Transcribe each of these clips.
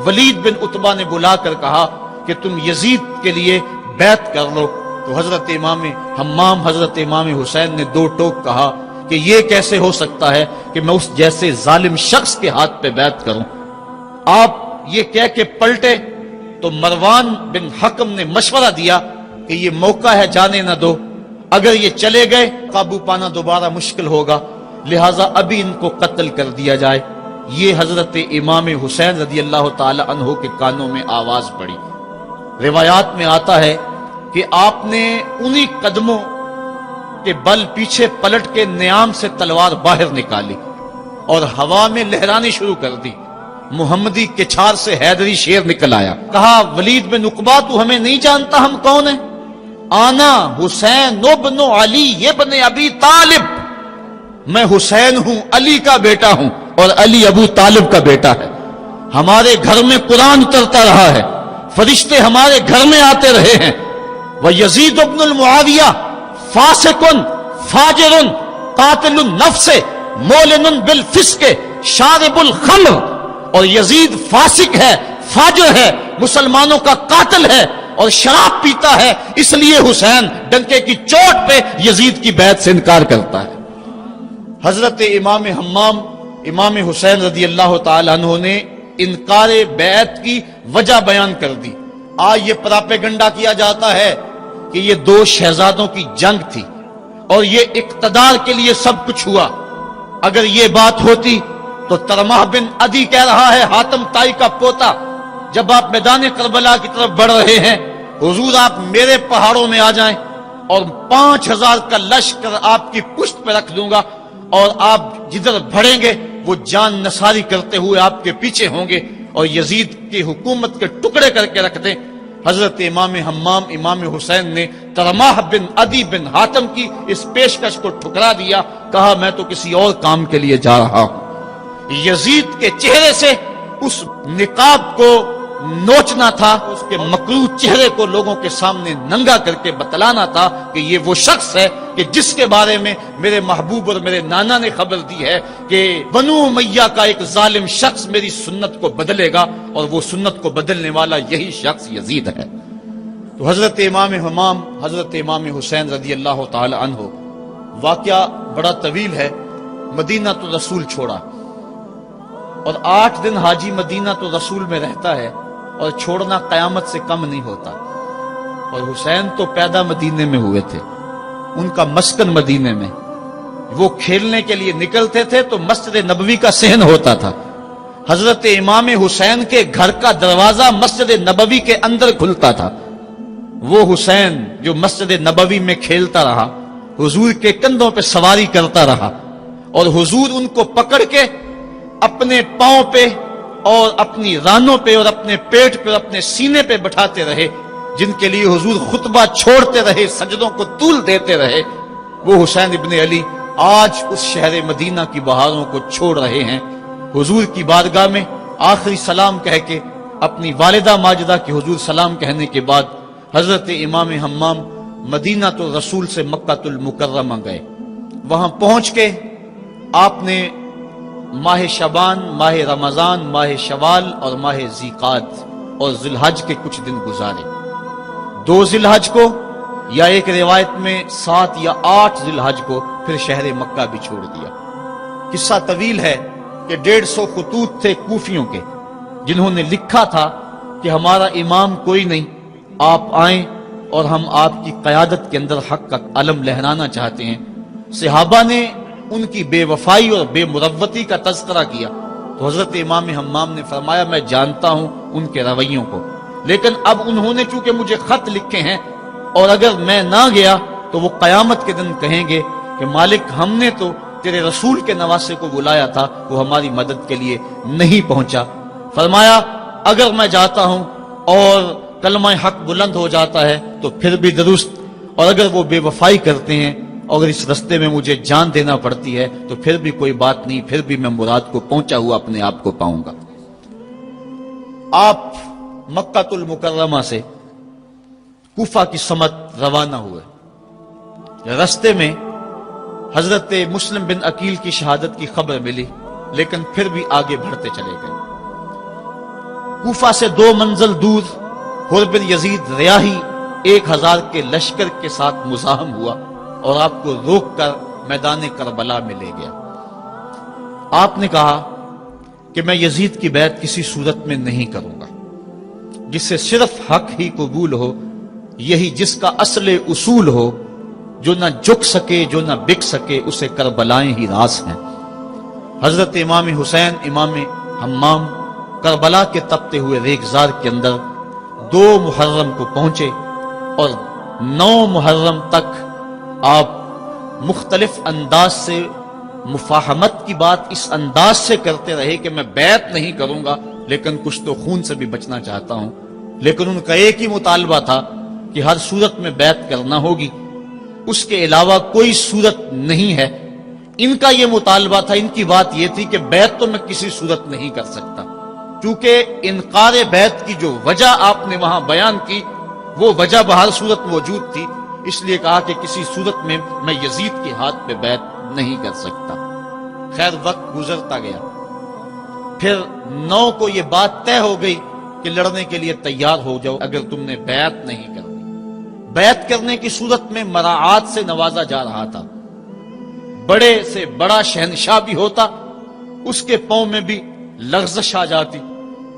ولید بن عتبہ نے بلا کر کہا کہ تم یزید کے لیے بیعت کر لو، تو حضرت امام حمام حضرت امام حسین نے دو ٹوک کہا کہ یہ کیسے ہو سکتا ہے کہ میں اس جیسے ظالم شخص کے ہاتھ پہ بیعت کروں۔ آپ یہ کہہ کے پلٹے تو مروان بن حکم نے مشورہ دیا کہ یہ موقع ہے، جانے نہ دو، اگر یہ چلے گئے قابو پانا دوبارہ مشکل ہوگا، لہٰذا ابھی ان کو قتل کر دیا جائے۔ یہ حضرت امام حسین رضی اللہ تعالی عنہ کے کانوں میں آواز پڑی۔ روایات میں آتا ہے کہ آپ نے انہی قدموں کے بل پیچھے پلٹ کے نیام سے تلوار باہر نکالی اور ہوا میں لہرانی شروع کر دی۔ محمدی کچھار سے حیدری شیر نکل آیا، کہا ولید بن عقبہ تو ہمیں نہیں جانتا ہم کون ہیں؟ آنا حسین ابن علی ابن ابی طالب، میں حسین ہوں، علی کا بیٹا ہوں، اور علی ابو طالب کا بیٹا ہے۔ ہمارے گھر میں قرآن اترتا رہا ہے، فرشتے ہمارے گھر میں آتے رہے ہیں۔ وَيَزِيدُ ابن المعاویہ فاسق فاجر قاتل النفس مولن بالفسق شارب الخمر، اور یزید فاسق ہے، فاجر ہے، مسلمانوں کا قاتل ہے اور شراب پیتا ہے، اس لیے حسین ڈنکے کی چوٹ پہ یزید کی بیعت سے انکار کرتا ہے۔ حضرت امام حمام امام حسین رضی اللہ تعالی عنہ نے انکار بیعت کی وجہ بیان کر دی۔ آج یہ پراپیگنڈا کیا جاتا ہے کہ یہ دو شہزادوں کی جنگ تھی اور یہ اقتدار کے لیے سب کچھ ہوا۔ اگر یہ بات ہوتی تو ترمح بن عدی کہہ رہا ہے، حاتم طائی کا پوتا، جب آپ میدان کربلا کی طرف بڑھ رہے ہیں، حضور آپ میرے پہاڑوں میں آ جائیں اور 5000 کا لشکر آپ کی پشت پہ رکھ دوں گا، اور آپ جدھر بڑھیں گے وہ جان نثاری کرتے ہوئے آپ کے پیچھے ہوں گے اور یزید کی حکومت کے ٹکڑے کر کے رکھ دیں۔ حضرت امام حمام امام حسین نے ترمح بن عدی بن حاتم کی اس پیشکش کو ٹھکرا دیا، کہا میں تو کسی اور کام کے لیے جا رہا ہوں۔ یزید کے چہرے سے اس نقاب کو نوچنا تھا، اس کے مکروہ چہرے کو لوگوں کے سامنے ننگا کر کے بتلانا تھا کہ یہ وہ شخص ہے کہ جس کے بارے میں میرے محبوب اور میرے نانا نے خبر دی ہے کہ بنو امیہ کا ایک ظالم شخص میری سنت کو بدلے گا، اور وہ سنت کو بدلنے والا یہی شخص یزید ہے۔ تو حضرت امام حمام حضرت امام حسین رضی اللہ تعالی عنہ، واقعہ بڑا طویل ہے۔ مدینہ تو رسول چھوڑا اور 8 دن حاجی مدینہ تو رسول میں رہتا ہے، اور چھوڑنا قیامت سے کم نہیں ہوتا۔ اور حسین تو پیدا مدینے میں ہوئے تھے، ان کا مسکن مدینے میں، وہ کھیلنے کے لیے نکلتے تھے تو مسجد نبوی کا صحن ہوتا تھا۔ حضرت امام حسین کے گھر کا دروازہ مسجد نبوی کے اندر کھلتا تھا۔ وہ حسین جو مسجد نبوی میں کھیلتا رہا، حضور کے کندھوں پہ سواری کرتا رہا، اور حضور ان کو پکڑ کے اپنے پاؤں پہ اور اپنی رانوں پہ اور اپنے پیٹ پہ اور اپنے سینے پہ بٹھاتے رہے، جن کے لیے حضور خطبہ چھوڑتے رہے، سجدوں کو طول دیتے رہے۔ وہ حسین ابن علی آج اس شہر مدینہ کی بہاروں کو چھوڑ رہے ہیں۔ حضور کی بارگاہ میں آخری سلام کہہ کے اپنی والدہ ماجدہ کی حضور سلام کہنے کے بعد حضرت امام حمام مدینہ تو رسول سے مکہ المکرمہ گئے۔ وہاں پہنچ کے آپ نے ماہ شعبان، ماہ رمضان، ماہ شوال اور ماہ ذیقعد اور ذی الحج کے کچھ دن گزارے۔ 2 ذی الحج کو، یا ایک روایت میں 7 یا 8 ذی الحج کو پھر شہر مکہ بھی چھوڑ دیا۔ قصہ طویل ہے کہ 150 خطوط تھے کوفیوں کے، جنہوں نے لکھا تھا کہ ہمارا امام کوئی نہیں، آپ آئیں اور ہم آپ کی قیادت کے اندر حق کا علم لہرانا چاہتے ہیں۔ صحابہ نے ان کی بے وفائی اور بے مروتی کا تذکرہ کیا تو حضرت امام حمام نے فرمایا میں جانتا ہوں ان کے رویوں کو، لیکن اب انہوں نے چونکہ مجھے خط لکھے ہیں، اور اگر میں نہ گیا تو وہ قیامت کے دن کہیں گے کہ مالک ہم نے تو تیرے رسول کے نواسے کو بلایا تھا، وہ ہماری مدد کے لیے نہیں پہنچا۔ فرمایا اگر میں جاتا ہوں اور کلمہ حق بلند ہو جاتا ہے تو پھر بھی درست، اور اگر وہ بے وفائی کرتے ہیں، اگر اس رستے میں مجھے جان دینا پڑتی ہے تو پھر بھی کوئی بات نہیں، پھر بھی میں مراد کو پہنچا ہوا اپنے آپ کو پاؤں گا۔ آپ مکہ المکرمہ سے کوفہ کی سمت روانہ ہوئے۔ رستے میں حضرت مسلم بن عقیل کی شہادت کی خبر ملی، لیکن پھر بھی آگے بڑھتے چلے گئے۔ کوفہ سے 2 منزل دور حر بن یزید ریاحی 1000 کے لشکر کے ساتھ مزاحم ہوا اور آپ کو روک کر میدان کربلا میں لے گیا۔ آپ نے کہا کہ میں یزید کی بیعت کسی صورت میں نہیں کروں گا، جس سے صرف حق ہی قبول ہو، یہی جس کا اصل اصول ہو، جو نہ جھک سکے جو نہ بک سکے، اسے کربلائیں ہی راس ہیں۔ حضرت امام حسین امام حمام کربلا کے تپتے ہوئے ریگزار کے اندر 2 محرم کو پہنچے اور 9 محرم تک آپ مختلف انداز سے مفاہمت کی بات اس انداز سے کرتے رہے کہ میں بیعت نہیں کروں گا لیکن کچھ تو خون سے بھی بچنا چاہتا ہوں، لیکن ان کا ایک ہی مطالبہ تھا کہ ہر صورت میں بیعت کرنا ہوگی، اس کے علاوہ کوئی صورت نہیں ہے۔ ان کا یہ مطالبہ تھا، ان کی بات یہ تھی کہ بیعت تو میں کسی صورت نہیں کر سکتا، کیونکہ انکار بیعت کی جو وجہ آپ نے وہاں بیان کی وہ وجہ بہر صورت موجود تھی، اس لیے کہا کہ کسی صورت میں میں یزید کے ہاتھ پہ بیعت نہیں کر سکتا۔ خیر وقت گزرتا گیا، پھر 9 کو یہ بات طے ہو گئی کہ لڑنے کے لیے تیار ہو جاؤ اگر تم نے بیعت نہیں کرنی۔ بیعت کرنے کی صورت میں مراعات سے نوازا جا رہا تھا، بڑے سے بڑا شہنشاہ بھی ہوتا اس کے پاؤں میں بھی لغزش آ جاتی،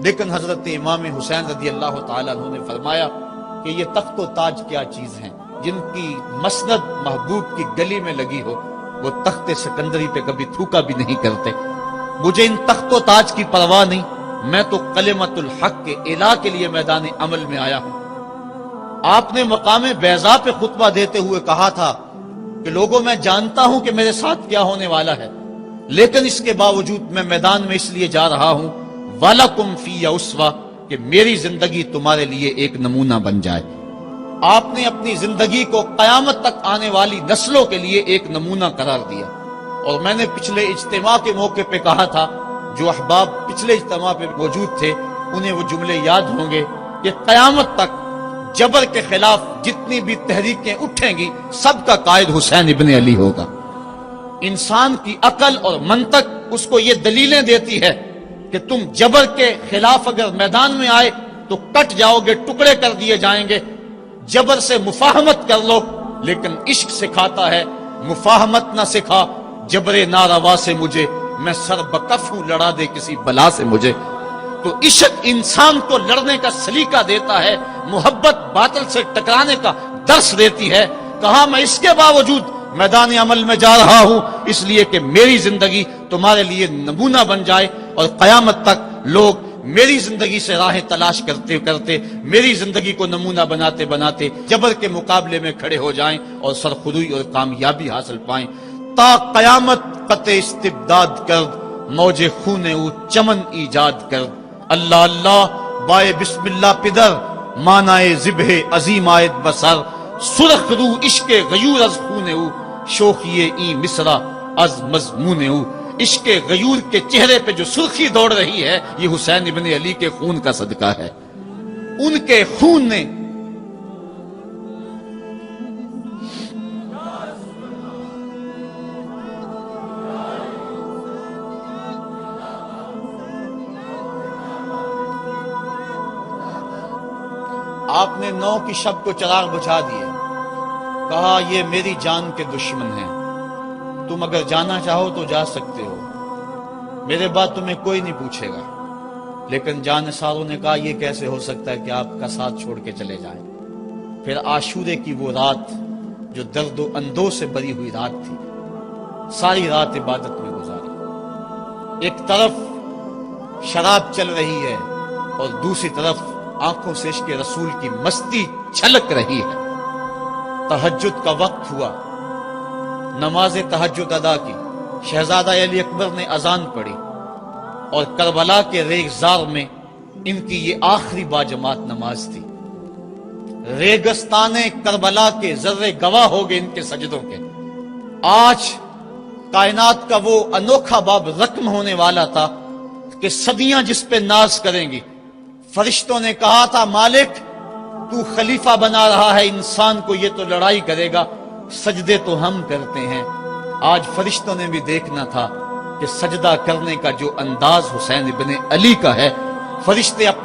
لیکن حضرت امام حسین رضی اللہ تعالیٰ عنہ نے فرمایا کہ یہ تخت و تاج کیا چیز ہیں، جن کی مسند محبوب کی گلی میں لگی ہو وہ تخت سکندری پہ کبھی تھوکا بھی نہیں کرتے۔ مجھے ان تخت و تاج کی پرواہ نہیں، میں تو کلمت الحق کے اعلیٰ کے لیے میدان عمل میں آیا ہوں۔ آپ نے مقام بیضا پہ خطبہ دیتے ہوئے کہا تھا کہ لوگوں میں جانتا ہوں کہ میرے ساتھ کیا ہونے والا ہے، لیکن اس کے باوجود میں میدان میں اس لیے جا رہا ہوں وَلَكُمْ فِيَّ أُسْوَةٌ کہ میری زندگی تمہارے لیے ایک نمونہ بن جائے۔ آپ نے اپنی زندگی کو قیامت تک آنے والی نسلوں کے لیے ایک نمونہ قرار دیا، اور میں نے پچھلے اجتماع کے موقع پہ کہا تھا، جو احباب پچھلے اجتماع پہ موجود تھے انہیں وہ جملے یاد ہوں گے کہ قیامت تک جبر کے خلاف جتنی بھی تحریکیں اٹھیں گی سب کا قائد حسین ابن علی ہوگا۔ انسان کی عقل اور منطق اس کو یہ دلیلیں دیتی ہے کہ تم جبر کے خلاف اگر میدان میں آئے تو کٹ جاؤ گے، ٹکڑے کر دیے جائیں گے۔ جبر سے مفاہمت کر لو، لیکن عشق سکھاتا ہے مفاہمت نہ سکھا، جبر ناروا سے مجھے، میں سر بکف ہوں لڑا دے کسی بلا سے مجھے۔ تو عشق انسان کو لڑنے کا سلیقہ دیتا ہے، محبت باطل سے ٹکرانے کا درس دیتی ہے۔ کہا میں اس کے باوجود میدان عمل میں جا رہا ہوں اس لیے کہ میری زندگی تمہارے لیے نمونہ بن جائے، اور قیامت تک لوگ میری زندگی سے راہیں تلاش کرتے کرتے میری زندگی کو نمونہ بناتے بناتے جبر کے مقابلے میں کھڑے ہو جائیں اور سرخروئی اور کامیابی حاصل پائیں۔ تا قیامت قطع استبداد کرد، موج خون او چمن ایجاد کرد۔ اللہ اللہ بائے بسم اللہ پدر، مانائے ذبح عظیم آیت بسر۔ سرخ رو عشق غیور از خون او، شوخی این مصرع از مضمون او۔ عشق غیور کے چہرے پہ جو سرخی دوڑ رہی ہے یہ حسین ابن علی کے خون کا صدقہ ہے۔ ان کے خون نے آپ نے 9 کی شب کو چراغ بجھا دیے، کہا یہ میری جان کے دشمن ہیں، تم اگر جانا چاہو تو جا سکتے ہو، میرے بعد تمہیں کوئی نہیں پوچھے گا۔ لیکن جانثاروں نے کہا یہ کیسے ہو سکتا ہے کہ آپ کا ساتھ چھوڑ کے چلے جائیں۔ پھر عاشورے کی وہ رات جو درد و اندوہ سے بری ہوئی رات تھی، ساری رات عبادت میں گزاری۔ ایک طرف شراب چل رہی ہے اور دوسری طرف آنکھوں سے عشق رسول کی مستی چھلک رہی ہے۔ تہجد کا وقت ہوا، نماز تہجد ادا کی، شہزادہ علی اکبر نے اذان پڑھی، اور کربلا کے ریگزار میں ان کی یہ آخری باجماعت نماز تھی۔ ریگستان کربلا کے ذرے گواہ ہو گئے ان کے سجدوں کے۔ آج کائنات کا وہ انوکھا باب رقم ہونے والا تھا کہ صدیاں جس پہ ناز کریں گی۔ فرشتوں نے کہا تھا مالک تو خلیفہ بنا رہا ہے انسان کو، یہ تو لڑائی کرے گا، سجدے تو ہم کرتے ہیں۔ آج فرشتوں نے بھی دیکھنا تھا کہ سجدہ کرنے کا جو انداز حسین ابن علی کا ہے، فرشتے